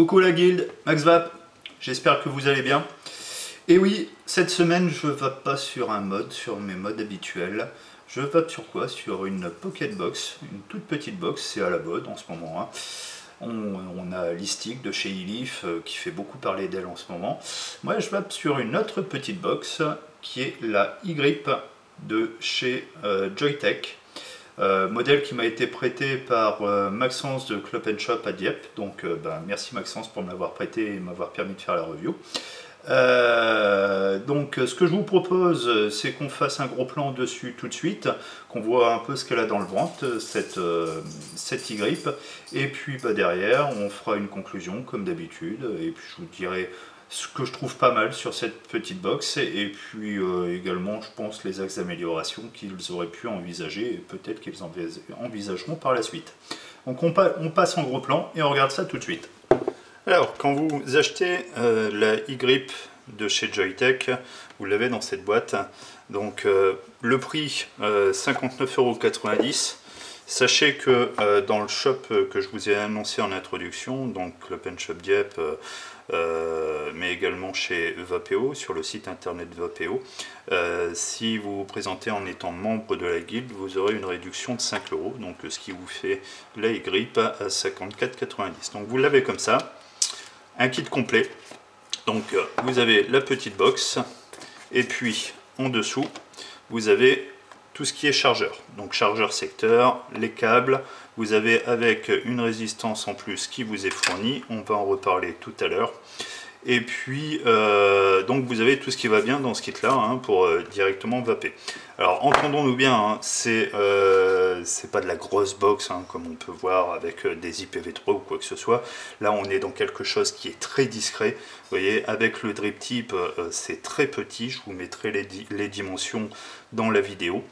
Coucou la guilde, Max Vape, j'espère que vous allez bien. Et oui, cette semaine je vape pas sur un mode, sur mes modes habituels. Je vape sur quoi? Sur une Pocket Box, une toute petite box, c'est à la mode en ce moment. Hein. On a l'e-stick de chez eLeaf qui fait beaucoup parler d'elle en ce moment. Moi je vape sur une autre petite box qui est la e-grip de chez Joytech. Modèle qui m'a été prêté par Maxence de Clop & Shop à Dieppe, donc merci Maxence pour me l'avoir prêté et m'avoir permis de faire la review. Donc ce que je vous propose, c'est qu'on fasse un gros plan dessus tout de suite, qu'on voit un peu ce qu'elle a dans le ventre, cette e-grip, et puis derrière on fera une conclusion comme d'habitude, et puis je vous dirai ce que je trouve pas mal sur cette petite box, et puis également je pense les axes d'amélioration qu'ils auraient pu envisager et peut-être qu'ils envisageront par la suite. Donc on passe en gros plan et on regarde ça tout de suite. Alors quand vous achetez la e-grip de chez Joytech, vous l'avez dans cette boîte, donc le prix 59,90 €. Sachez que dans le shop que je vous ai annoncé en introduction, donc Clop & Shop Dieppe, mais également chez Vapeo, sur le site internet Vapeo, si vous vous présentez en étant membre de la guilde, vous aurez une réduction de 5 €, donc ce qui vous fait la e-grip à 54,90 €. Donc vous l'avez comme ça, un kit complet. Donc vous avez la petite box, et puis en dessous, vous avez tout ce qui est chargeur, donc chargeur secteur, les câbles, vous avez avec une résistance en plus qui vous est fournie, on va en reparler tout à l'heure. Et puis donc vous avez tout ce qui va bien dans ce kit là hein, pour directement vaper. Alors entendons-nous bien, hein, c'est pas de la grosse box hein, comme on peut voir avec des IPv3 ou quoi que ce soit. Là on est dans quelque chose qui est très discret. Vous voyez, avec le drip tip c'est très petit, je vous mettrai les dimensions dans la vidéo.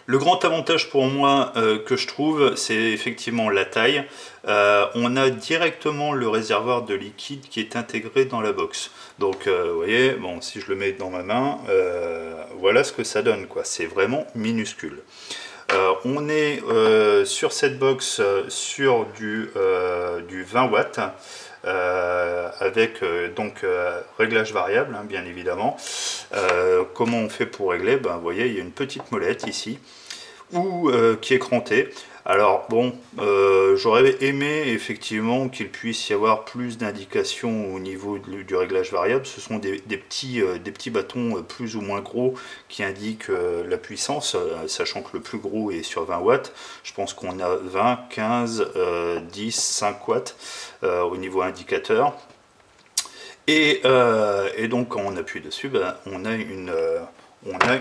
Le grand avantage pour moi que je trouve, c'est effectivement la taille. On a directement le réservoir de liquide qui est intégré dans la box. Donc vous voyez, bon, si je le mets dans ma main, voilà ce que ça donne, quoi. C'est vraiment minuscule. On est sur cette box sur du 20 watts. Avec donc réglage variable hein, bien évidemment. Comment on fait pour régler? Vous voyez, il y a une petite molette ici qui est crantée. Alors bon, j'aurais aimé effectivement qu'il puisse y avoir plus d'indications au niveau du réglage variable. Ce sont des petits bâtons plus ou moins gros qui indiquent la puissance, sachant que le plus gros est sur 20 watts. Je pense qu'on a 20, 15, 10, 5 watts au niveau indicateur. Et donc quand on appuie dessus, on a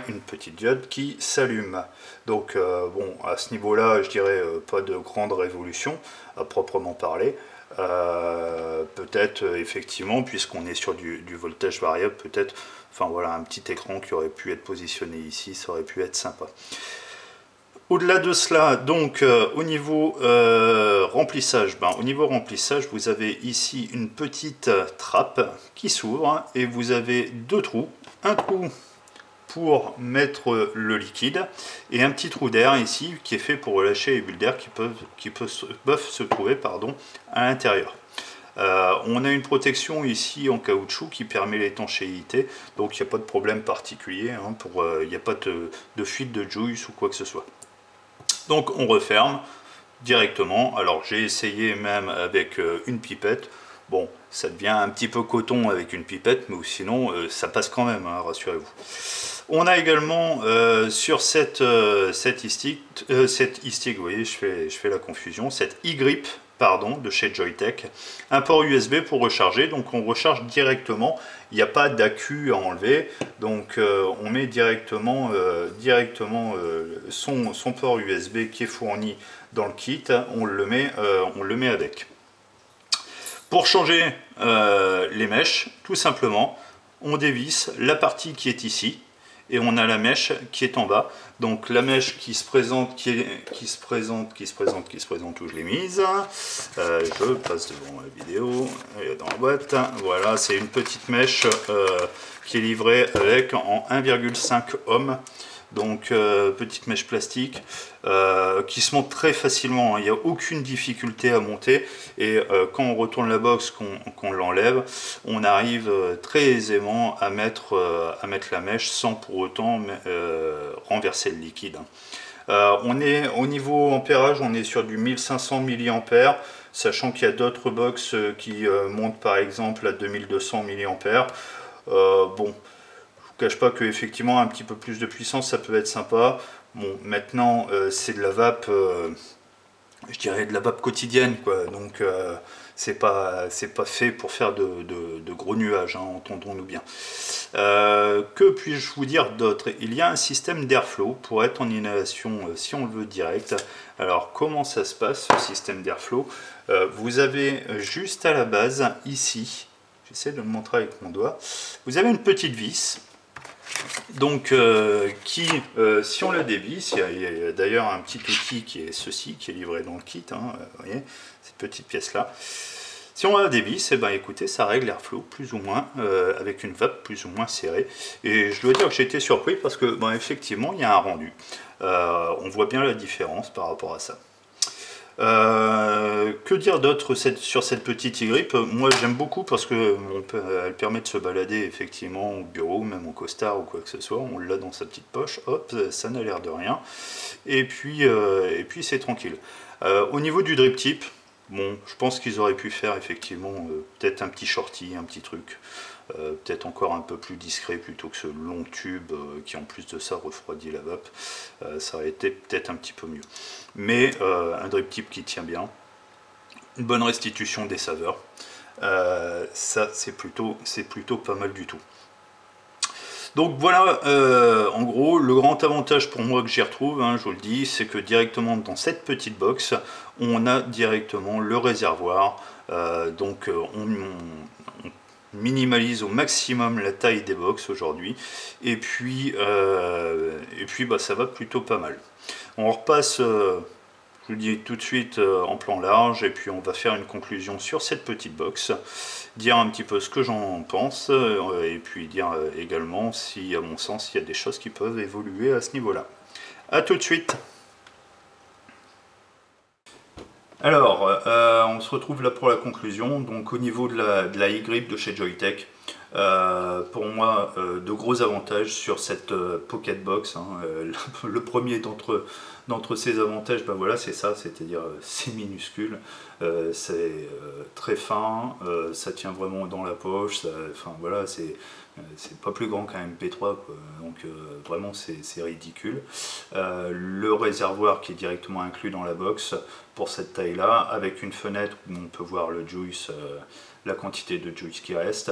une petite diode qui s'allume. Donc bon, à ce niveau-là, je dirais pas de grande révolution à proprement parler. Peut-être effectivement, puisqu'on est sur du voltage variable, peut-être, enfin voilà, un petit écran qui aurait pu être positionné ici, ça aurait pu être sympa. Au-delà de cela, donc au niveau remplissage, au niveau remplissage, vous avez ici une petite trappe qui s'ouvre hein, et vous avez deux trous. Un trou pour mettre le liquide et un petit trou d'air ici qui est fait pour relâcher les bulles d'air qui peuvent se trouver à l'intérieur. On a une protection ici en caoutchouc qui permet l'étanchéité, donc il n'y a pas de problème particulier, hein, il n'y a pas de fuite de juice ou quoi que ce soit. Donc on referme directement. Alors j'ai essayé même avec une pipette. Bon, ça devient un petit peu coton avec une pipette, mais sinon ça passe quand même, hein, rassurez-vous. On a également sur cette e-stick, vous voyez, je fais la confusion, cette e-grip, pardon, de chez Joytech, un port USB pour recharger, donc on recharge directement, il n'y a pas d'accu à enlever, donc on met directement, son port USB qui est fourni dans le kit, on le met avec. Pour changer les mèches, tout simplement, on dévisse la partie qui est ici, et on a la mèche qui est en bas. Donc la mèche qui se présente, qui se présente, où je l'ai mise. Je passe devant la vidéo, elle est dans la boîte. Voilà, c'est une petite mèche qui est livrée avec en 1,5 ohm. Donc petite mèche plastique qui se monte très facilement, hein. Il n'y a aucune difficulté à monter, et quand on retourne la box, qu'on l'enlève, on arrive très aisément à mettre la mèche sans pour autant renverser le liquide, hein. On est au niveau ampérage, on est sur du 1500 mA, sachant qu'il y a d'autres box qui montent par exemple à 2200 mA. Bon, je vous cache pas que effectivement un petit peu plus de puissance ça peut être sympa. Bon, maintenant c'est de la vape, je dirais de la vape quotidienne, quoi. Donc c'est pas fait pour faire de gros nuages, hein, entendons-nous bien. Que puis-je vous dire d'autre? Il y a un système d'airflow pour être en inhalation si on le veut direct. Alors comment ça se passe, ce système d'airflow? Vous avez juste à la base, ici, j'essaie de le montrer avec mon doigt, vous avez une petite vis. Donc si on la dévisse, il y a d'ailleurs un petit outil qui est ceci, qui est livré dans le kit, hein, vous voyez, cette petite pièce là. Si on la dévisse, et ben écoutez, ça règle l'airflow plus ou moins, avec une vape plus ou moins serrée. Et je dois dire que j'ai été surpris parce que ben, effectivement il y a un rendu. On voit bien la différence par rapport à ça. Que dire d'autre sur cette petite e-grip? Moi j'aime beaucoup parce que elle permet de se balader effectivement au bureau, même au costard ou quoi que ce soit. On l'a dans sa petite poche, hop, ça n'a l'air de rien. Et puis c'est tranquille. Au niveau du drip tip, bon, je pense qu'ils auraient pu faire effectivement peut-être un petit shorty, un petit truc. Peut-être encore un peu plus discret plutôt que ce long tube qui en plus de ça refroidit la vape. Ça aurait été peut-être un petit peu mieux. Mais un drip tip qui tient bien, une bonne restitution des saveurs, ça c'est plutôt pas mal du tout. Donc voilà, en gros, le grand avantage pour moi que j'y retrouve, hein, je vous le dis, c'est que directement dans cette petite box, on a directement le réservoir. Donc on minimalise au maximum la taille des box aujourd'hui, et puis bah, ça va plutôt pas mal. On repasse, je vous dis tout de suite, en plan large, et puis on va faire une conclusion sur cette petite box, dire un petit peu ce que j'en pense, et puis dire également si à mon sens il y a des choses qui peuvent évoluer à ce niveau là. A tout de suite. Alors, on se retrouve là pour la conclusion. Donc au niveau de la e-grip de chez Joyetech, pour moi, de gros avantages sur cette Pocket Box, hein. Le premier d'entre ces avantages, ben voilà, c'est ça, c'est-à-dire c'est minuscule, c'est très fin, ça tient vraiment dans la poche, enfin voilà, c'est pas plus grand qu'un MP3, quoi. Donc vraiment c'est ridicule. Le réservoir qui est directement inclus dans la box pour cette taille là, avec une fenêtre où on peut voir le juice, la quantité de juice qui reste,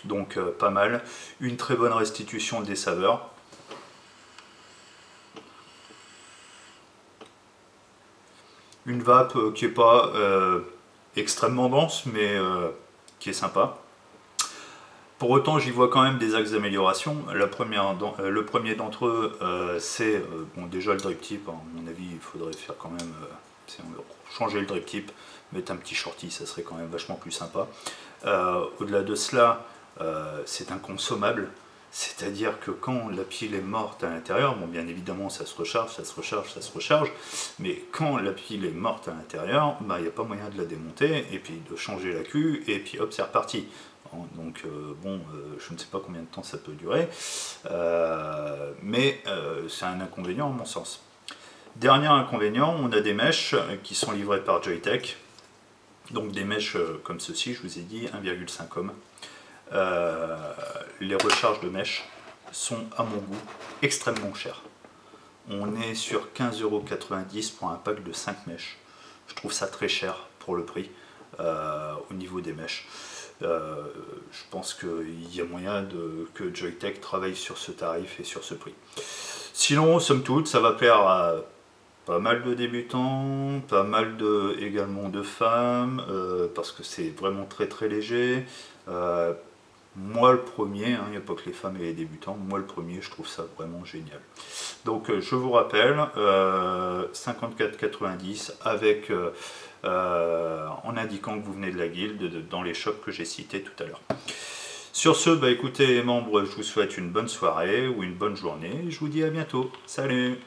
donc pas mal. Une très bonne restitution des saveurs. Une vape qui n'est pas extrêmement dense, mais qui est sympa. Pour autant, j'y vois quand même des axes d'amélioration. Le premier d'entre eux, c'est bon, déjà le drip tip. À mon avis, il faudrait faire quand même changer le drip tip, mettre un petit shorty, ça serait quand même vachement plus sympa. Au-delà de cela, c'est inconsommable. C'est-à-dire que quand la pile est morte à l'intérieur, bon bien évidemment ça se recharge, ça se recharge, ça se recharge, mais quand la pile est morte à l'intérieur, bah, il n'y a pas moyen de la démonter, et puis de changer la queue, et puis hop c'est reparti. Donc bon, je ne sais pas combien de temps ça peut durer, mais c'est un inconvénient à mon sens. Dernier inconvénient, on a des mèches qui sont livrées par Joyetech, donc des mèches comme ceci, je vous ai dit 1,5 ohm. Les recharges de mèches sont à mon goût extrêmement chères. On est sur 15,90 € pour un pack de 5 mèches. Je trouve ça très cher pour le prix au niveau des mèches. Je pense qu'il y a moyen que Joyetech travaille sur ce tarif et sur ce prix. Sinon, somme toute, ça va plaire à pas mal de débutants, pas mal également de femmes, parce que c'est vraiment très très léger. Moi le premier, il n'y a pas que les femmes et les débutants, moi le premier, je trouve ça vraiment génial. Donc je vous rappelle, 54,90 avec en indiquant que vous venez de la guilde dans les shops que j'ai cités tout à l'heure. Sur ce, bah écoutez les membres, je vous souhaite une bonne soirée ou une bonne journée. Je vous dis à bientôt. Salut!